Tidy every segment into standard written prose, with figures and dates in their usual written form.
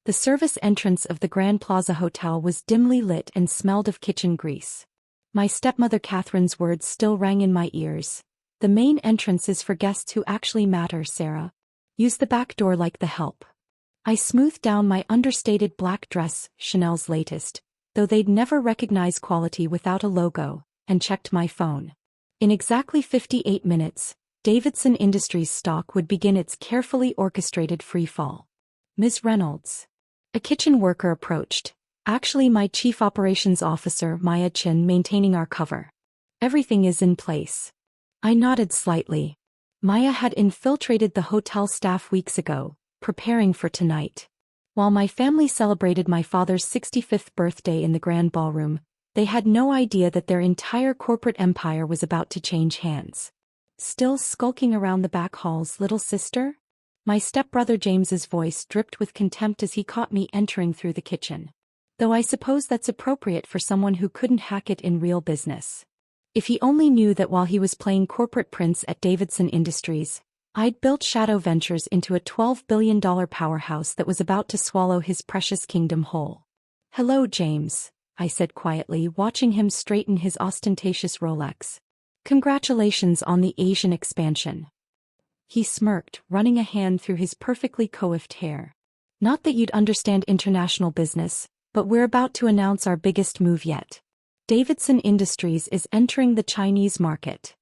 The service entrance of the Grand Plaza Hotel was dimly lit and smelled of kitchen grease. My stepmother Katherine's words still rang in my ears. The main entrance is for guests who actually matter, Sarah. Use the back door like the help. I smoothed down my understated black dress, Chanel's latest, though they'd never recognize quality without a logo, and checked my phone. In exactly 58 minutes, Davidson Industries stock would begin its carefully orchestrated freefall. Ms. Reynolds. A kitchen worker approached, actually my chief operations officer, Chen, maintaining our cover. Everything is in place. I nodded slightly. Maya had infiltrated the hotel staff weeks ago, preparing for tonight. While my family celebrated my father's 65th birthday in the grand ballroom, they had no idea that their entire corporate empire was about to change hands. Still skulking around the back halls, little sister? My stepbrother James's voice dripped with contempt as he caught me entering through the kitchen. Though I suppose that's appropriate for someone who couldn't hack it in real business. If he only knew that while he was playing corporate prince at Davidson Industries, I'd built Shadow Ventures into a $12 billion powerhouse that was about to swallow his precious kingdom whole. Hello, James, I said quietly, watching him straighten his ostentatious Rolex. Congratulations on the Asian expansion. He smirked, running a hand through his perfectly coiffed hair. Not that you'd understand international business, but we're about to announce our biggest move yet. Davidson Industries is entering the Chinese market.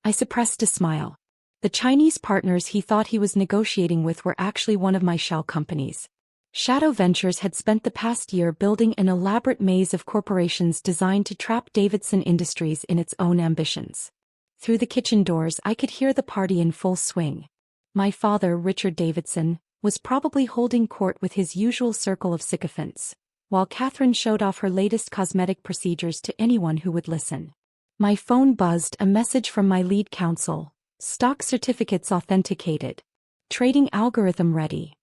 I suppressed a smile. The Chinese partners he thought he was negotiating with were actually one of my shell companies. Shadow Ventures had spent the past year building an elaborate maze of corporations designed to trap Davidson Industries in its own ambitions. Through the kitchen doors I could hear the party in full swing. My father, Richard Davidson, was probably holding court with his usual circle of sycophants, while Katherine showed off her latest cosmetic procedures to anyone who would listen. My phone buzzed, a message from my lead counsel. Stock certificates authenticated. Trading algorithm ready.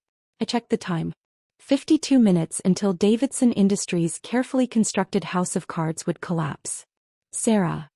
I checked the time. 52 minutes until Davidson Industries' carefully constructed house of cards would collapse. Sarah.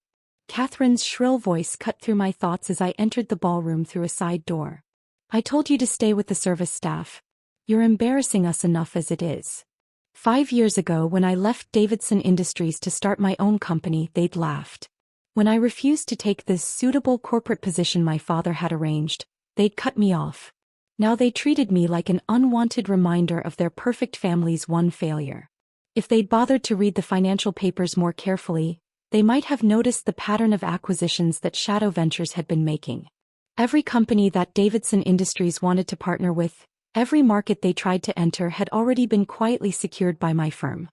Katherine's shrill voice cut through my thoughts as I entered the ballroom through a side door. I told you to stay with the service staff. You're embarrassing us enough as it is. 5 years ago when I left Davidson Industries to start my own company, they'd laughed. When I refused to take this suitable corporate position my father had arranged, they'd cut me off. Now they treated me like an unwanted reminder of their perfect family's one failure. If they'd bothered to read the financial papers more carefully, they might have noticed the pattern of acquisitions that Shadow Ventures had been making. Every company that Davidson Industries wanted to partner with, every market they tried to enter had already been quietly secured by my firm.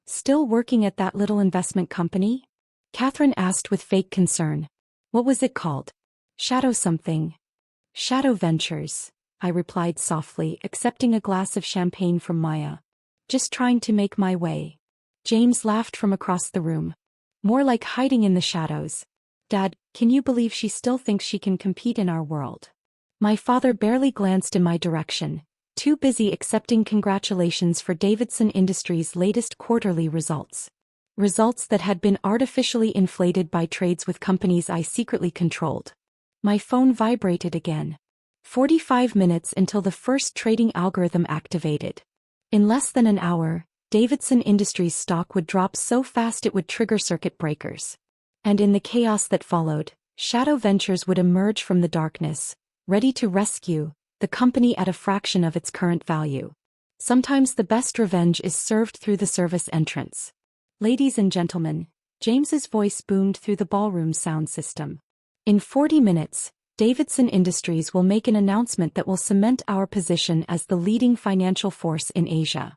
Still working at that little investment company? Katherine asked with fake concern. What was it called? Shadow something. Shadow Ventures, I replied softly, accepting a glass of champagne from Maya. Just trying to make my way. James laughed from across the room. More like hiding in the shadows. Dad, can you believe she still thinks she can compete in our world? My father barely glanced in my direction, too busy accepting congratulations for Davidson Industries' latest quarterly results. Results that had been artificially inflated by trades with companies I secretly controlled. My phone vibrated again. 45 minutes until the first trading algorithm activated. In less than an hour, Davidson Industries stock would drop so fast it would trigger circuit breakers. And in the chaos that followed, Shadow Ventures would emerge from the darkness, ready to rescue the company at a fraction of its current value. Sometimes the best revenge is served through the service entrance. Ladies and gentlemen, James's voice boomed through the ballroom sound system. In 40 minutes, Davidson Industries will make an announcement that will cement our position as the leading financial force in Asia.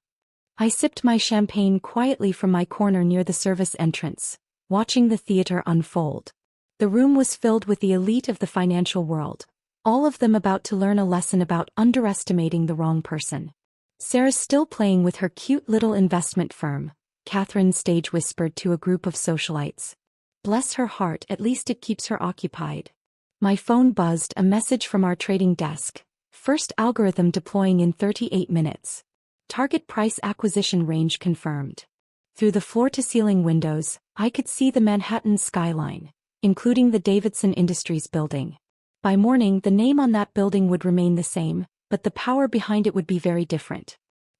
I sipped my champagne quietly from my corner near the service entrance, watching the theater unfold. The room was filled with the elite of the financial world, all of them about to learn a lesson about underestimating the wrong person. Sarah's still playing with her cute little investment firm, Katherine stage whispered to a group of socialites. Bless her heart, at least it keeps her occupied. My phone buzzed, a message from our trading desk. First algorithm deploying in 38 minutes. Target price acquisition range confirmed. Through the floor-to-ceiling windows, I could see the Manhattan skyline, including the Davidson Industries building. By morning, the name on that building would remain the same, but the power behind it would be very different.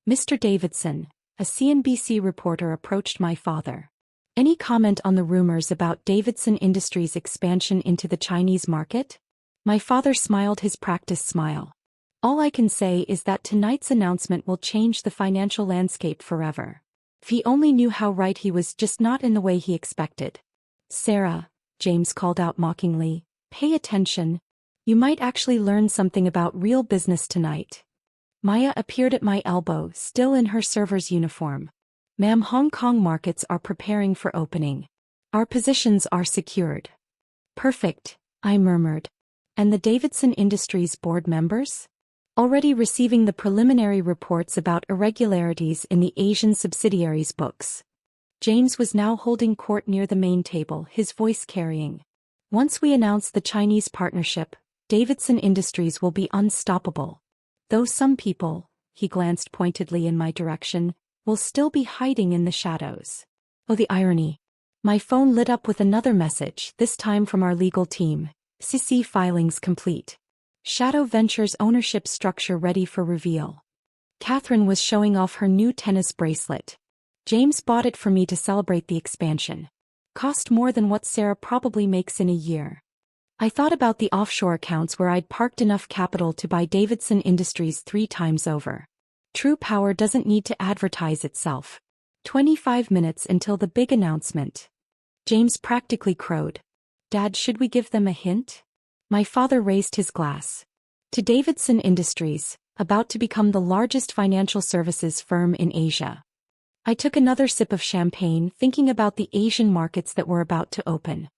Mr. Davidson, a CNBC reporter approached my father. Any comment on the rumors about Davidson Industries' expansion into the Chinese market? My father smiled his practiced smile. All I can say is that tonight's announcement will change the financial landscape forever. If he only knew how right he was, just not in the way he expected. Sarah, James called out mockingly, pay attention. You might actually learn something about real business tonight. Maya appeared at my elbow, still in her server's uniform. Ma'am, Hong Kong markets are preparing for opening. Our positions are secured. Perfect, I murmured. And the Davidson Industries board members? Already receiving the preliminary reports about irregularities in the Asian subsidiaries' books. James was now holding court near the main table, his voice carrying. Once we announce the Chinese partnership, Davidson Industries will be unstoppable. Though some people, he glanced pointedly in my direction, will still be hiding in the shadows. Oh, the irony. My phone lit up with another message, this time from our legal team. CC filings complete. Shadow Ventures ownership structure ready for reveal. Katherine was showing off her new tennis bracelet. James bought it for me to celebrate the expansion. Cost more than what Sarah probably makes in a year. I thought about the offshore accounts where I'd parked enough capital to buy Davidson Industries 3 times over. True power doesn't need to advertise itself. 25 minutes until the big announcement. James practically crowed. Dad, should we give them a hint? My father raised his glass. To Davidson Industries, about to become the largest financial services firm in Asia. I took another sip of champagne, thinking about the Asian markets that were about to open.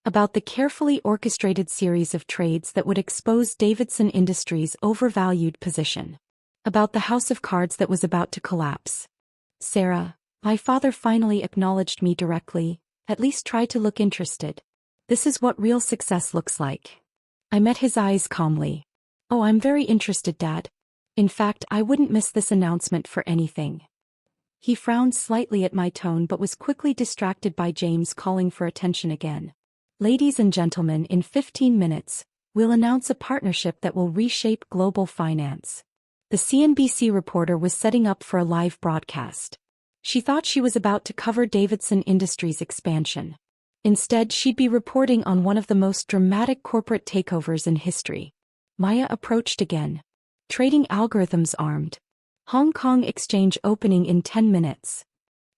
About the carefully orchestrated series of trades that would expose Davidson Industries' overvalued position. About the house of cards that was about to collapse. Sarah, my father finally acknowledged me directly, at least try to look interested. This is what real success looks like. I met his eyes calmly. Oh, I'm very interested, Dad. In fact, I wouldn't miss this announcement for anything. He frowned slightly at my tone but was quickly distracted by James calling for attention again. Ladies and gentlemen, in 15 minutes, we'll announce a partnership that will reshape global finance. The CNBC reporter was setting up for a live broadcast. She thought she was about to cover Davidson Industries' expansion. Instead, she'd be reporting on one of the most dramatic corporate takeovers in history. Maya approached again. Trading algorithms armed. Hong Kong exchange opening in 10 minutes.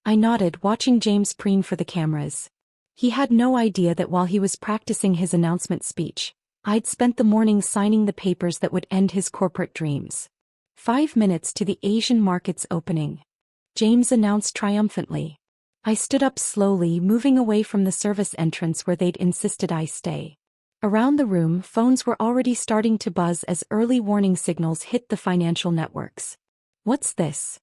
I nodded, watching James preen for the cameras. He had no idea that while he was practicing his announcement speech, I'd spent the morning signing the papers that would end his corporate dreams. 5 minutes to the Asian markets opening. James announced triumphantly. I stood up slowly, moving away from the service entrance where they'd insisted I stay. Around the room, phones were already starting to buzz as early warning signals hit the financial networks. What's this?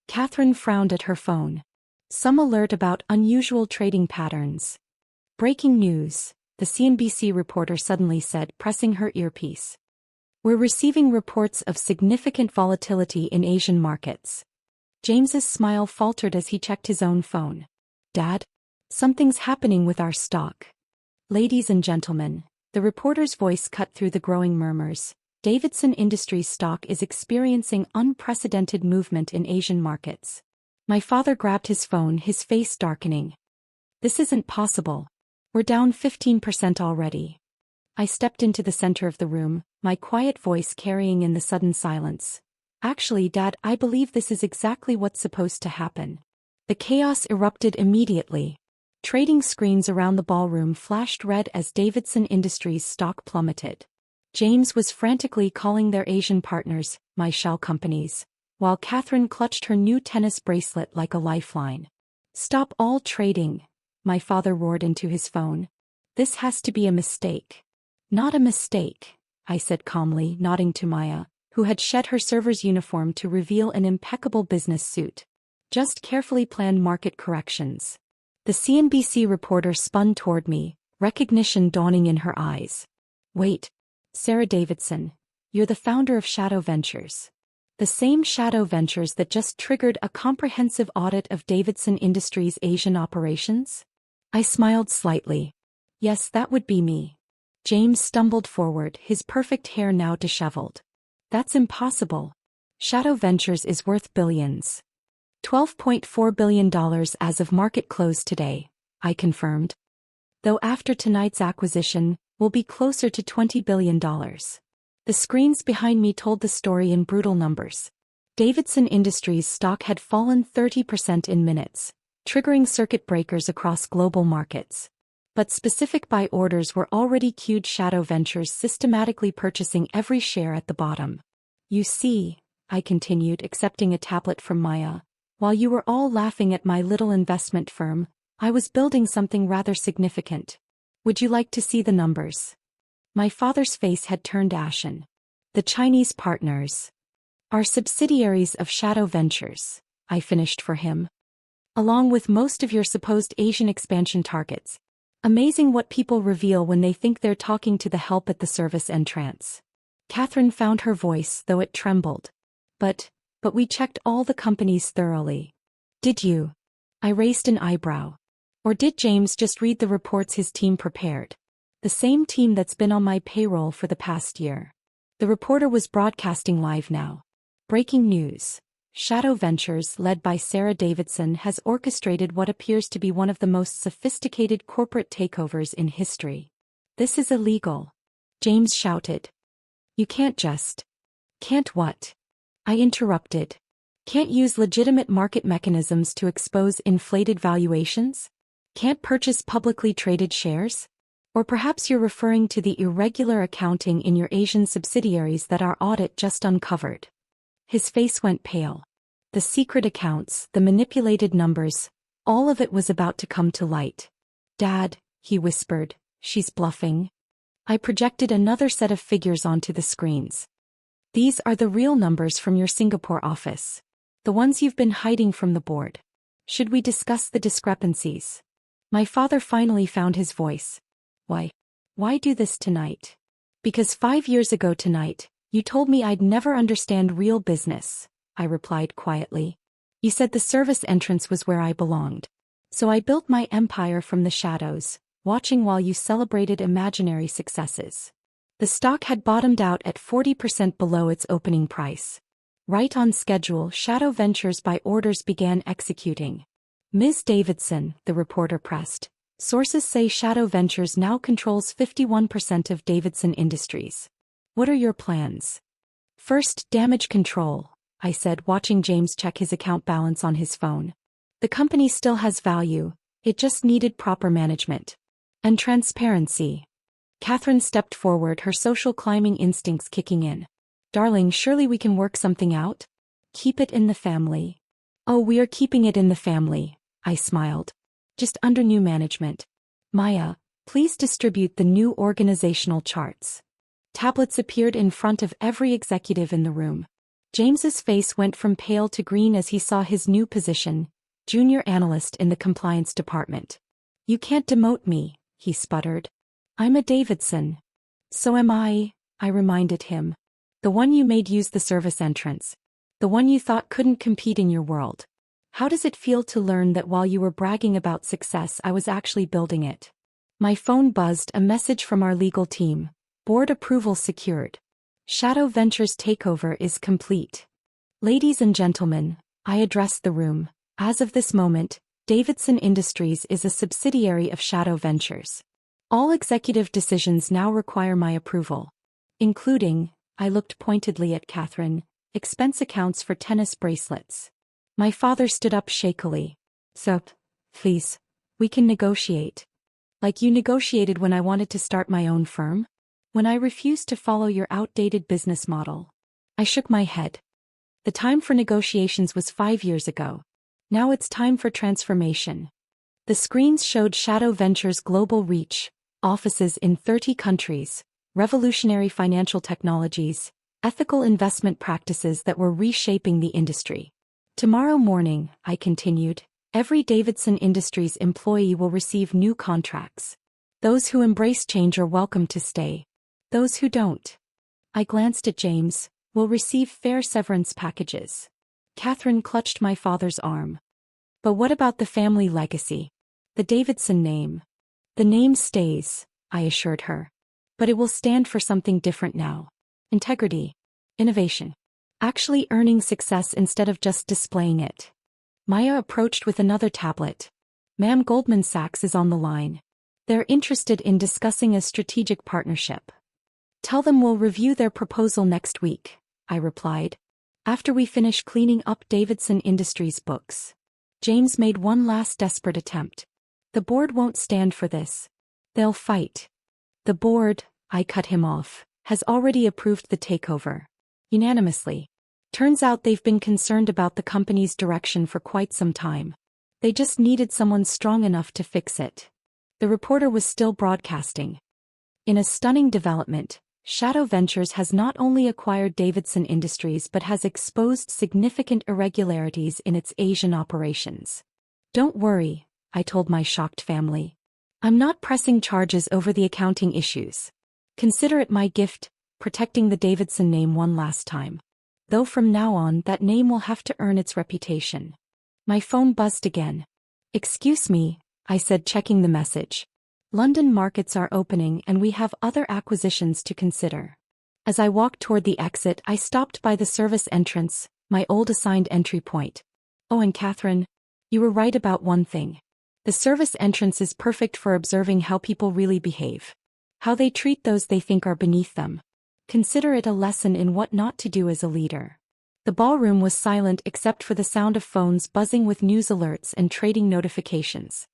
Katherine frowned at her phone. Some alert about unusual trading patterns. Breaking news, the CNBC reporter suddenly said, pressing her earpiece. We're receiving reports of significant volatility in Asian markets. James's smile faltered as he checked his own phone. Dad? Something's happening with our stock. Ladies and gentlemen, the reporter's voice cut through the growing murmurs. Davidson Industries stock is experiencing unprecedented movement in Asian markets. My father grabbed his phone, his face darkening. This isn't possible. We're down 15% already. I stepped into the center of the room, my quiet voice carrying in the sudden silence. Actually, Dad, I believe this is exactly what's supposed to happen. The chaos erupted immediately. Trading screens around the ballroom flashed red as Davidson Industries stock plummeted. James was frantically calling their Asian partners, my shell companies, while Katherine clutched her new tennis bracelet like a lifeline. Stop all trading, my father roared into his phone. This has to be a mistake. Not a mistake, I said calmly, nodding to Maya, who had shed her server's uniform to reveal an impeccable business suit. Just carefully planned market corrections. The CNBC reporter spun toward me, recognition dawning in her eyes. Wait, Sarah Davidson, you're the founder of Shadow Ventures. The same Shadow Ventures that just triggered a comprehensive audit of Davidson Industries' Asian operations? I smiled slightly. Yes, that would be me. James stumbled forward, his perfect hair now disheveled. That's impossible. Shadow Ventures is worth billions. $12.4 billion as of market close today, I confirmed. Though after tonight's acquisition, we'll be closer to $20 billion. The screens behind me told the story in brutal numbers. Davidson Industries stock had fallen 30% in minutes, triggering circuit breakers across global markets. But specific buy orders were already queued, Shadow Ventures systematically purchasing every share at the bottom. You see, I continued, accepting a tablet from Maya, while you were all laughing at my little investment firm, I was building something rather significant. Would you like to see the numbers? My father's face had turned ashen. The Chinese partners are subsidiaries of Shadow Ventures, I finished for him. Along with most of your supposed Asian expansion targets. Amazing what people reveal when they think they're talking to the help at the service entrance. Katherine found her voice, though it trembled. But we checked all the companies thoroughly. Did you? I raised an eyebrow. Or did James just read the reports his team prepared? The same team that's been on my payroll for the past year. The reporter was broadcasting live now. Breaking news. Shadow Ventures, led by Sarah Davidson, has orchestrated what appears to be one of the most sophisticated corporate takeovers in history. This is illegal. James shouted. You can't just. Can't what? I interrupted. Can't use legitimate market mechanisms to expose inflated valuations? Can't purchase publicly traded shares? Or perhaps you're referring to the irregular accounting in your Asian subsidiaries that our audit just uncovered. His face went pale. The secret accounts, the manipulated numbers, all of it was about to come to light. Dad, he whispered, she's bluffing. I projected another set of figures onto the screens. These are the real numbers from your Singapore office. The ones you've been hiding from the board. Should we discuss the discrepancies? My father finally found his voice. Why do this tonight? Because 5 years ago tonight, you told me I'd never understand real business, I replied quietly. You said the service entrance was where I belonged. So I built my empire from the shadows, watching while you celebrated imaginary successes. The stock had bottomed out at 40% below its opening price. Right on schedule, Shadow Ventures by orders began executing. Ms. Davidson, the reporter pressed. Sources say Shadow Ventures now controls 51% of Davidson Industries. What are your plans? First, damage control, I said, watching James check his account balance on his phone. The company still has value, it just needed proper management. And transparency. Katherine stepped forward, her social climbing instincts kicking in. Darling, surely we can work something out? Keep it in the family. Oh, we are keeping it in the family, I smiled. Just under new management. Maya, please distribute the new organizational charts. Tablets appeared in front of every executive in the room. James's face went from pale to green as he saw his new position, junior analyst in the compliance department. You can't demote me, he sputtered. I'm a Davidson. So am I reminded him. The one you made use the service entrance. The one you thought couldn't compete in your world. How does it feel to learn that while you were bragging about success, I was actually building it? My phone buzzed, a message from our legal team. Board approval secured. Shadow Ventures takeover is complete. Ladies and gentlemen, I addressed the room. As of this moment, Davidson Industries is a subsidiary of Shadow Ventures. All executive decisions now require my approval. Including, I looked pointedly at Katherine, expense accounts for tennis bracelets. My father stood up shakily. So, please, we can negotiate. Like you negotiated when I wanted to start my own firm? When I refused to follow your outdated business model. I shook my head. The time for negotiations was 5 years ago. Now it's time for transformation. The screens showed Shadow Ventures' global reach, offices in 30 countries, revolutionary financial technologies, ethical investment practices that were reshaping the industry. Tomorrow morning, I continued, every Davidson Industries employee will receive new contracts. Those who embrace change are welcome to stay. Those who don't. I glanced at James, will receive fair severance packages. Katherine clutched my father's arm. But what about the family legacy? The Davidson name. The name stays, I assured her. But it will stand for something different now. Integrity. Innovation. actually earning success instead of just displaying it. Maya approached with another tablet. Ma'am, Goldman Sachs is on the line. They're interested in discussing a strategic partnership. Tell them we'll review their proposal next week, I replied. After we finish cleaning up Davidson Industries books. James made one last desperate attempt. The board won't stand for this. They'll fight. The board, I cut him off, has already approved the takeover. Unanimously. Turns out they've been concerned about the company's direction for quite some time. They just needed someone strong enough to fix it. The reporter was still broadcasting. In a stunning development, Shadow Ventures has not only acquired Davidson Industries but has exposed significant irregularities in its Asian operations. Don't worry, I told my shocked family. I'm not pressing charges over the accounting issues. Consider it my gift, protecting the Davidson name one last time. Though from now on that name will have to earn its reputation. My phone buzzed again. Excuse me, I said, checking the message. London markets are opening and we have other acquisitions to consider. As I walked toward the exit, I stopped by the service entrance, my old assigned entry point. Oh, and Katherine, you were right about one thing. The service entrance is perfect for observing how people really behave. How they treat those they think are beneath them. Consider it a lesson in what not to do as a leader. The ballroom was silent except for the sound of phones buzzing with news alerts and trading notifications.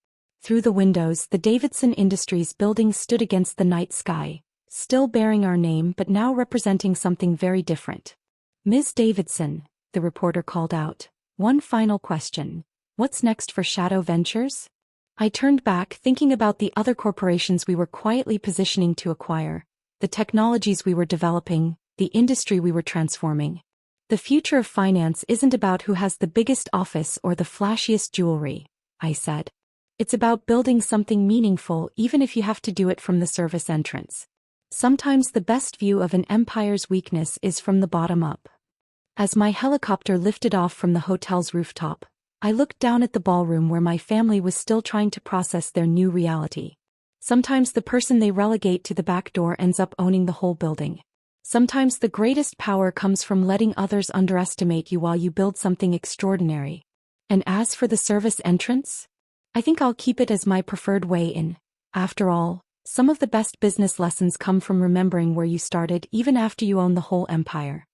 Through the windows, the Davidson Industries building stood against the night sky, still bearing our name but now representing something very different. Ms. Davidson, the reporter called out, one final question. What's next for Shadow Ventures? I turned back, thinking about the other corporations we were quietly positioning to acquire, the technologies we were developing, the industry we were transforming. The future of finance isn't about who has the biggest office or the flashiest jewelry, I said. It's about building something meaningful even if you have to do it from the service entrance. Sometimes the best view of an empire's weakness is from the bottom up. As my helicopter lifted off from the hotel's rooftop, I looked down at the ballroom where my family was still trying to process their new reality. Sometimes the person they relegate to the back door ends up owning the whole building. Sometimes the greatest power comes from letting others underestimate you while you build something extraordinary. And as for the service entrance? I think I'll keep it as my preferred way in. After all, some of the best business lessons come from remembering where you started even after you own the whole empire.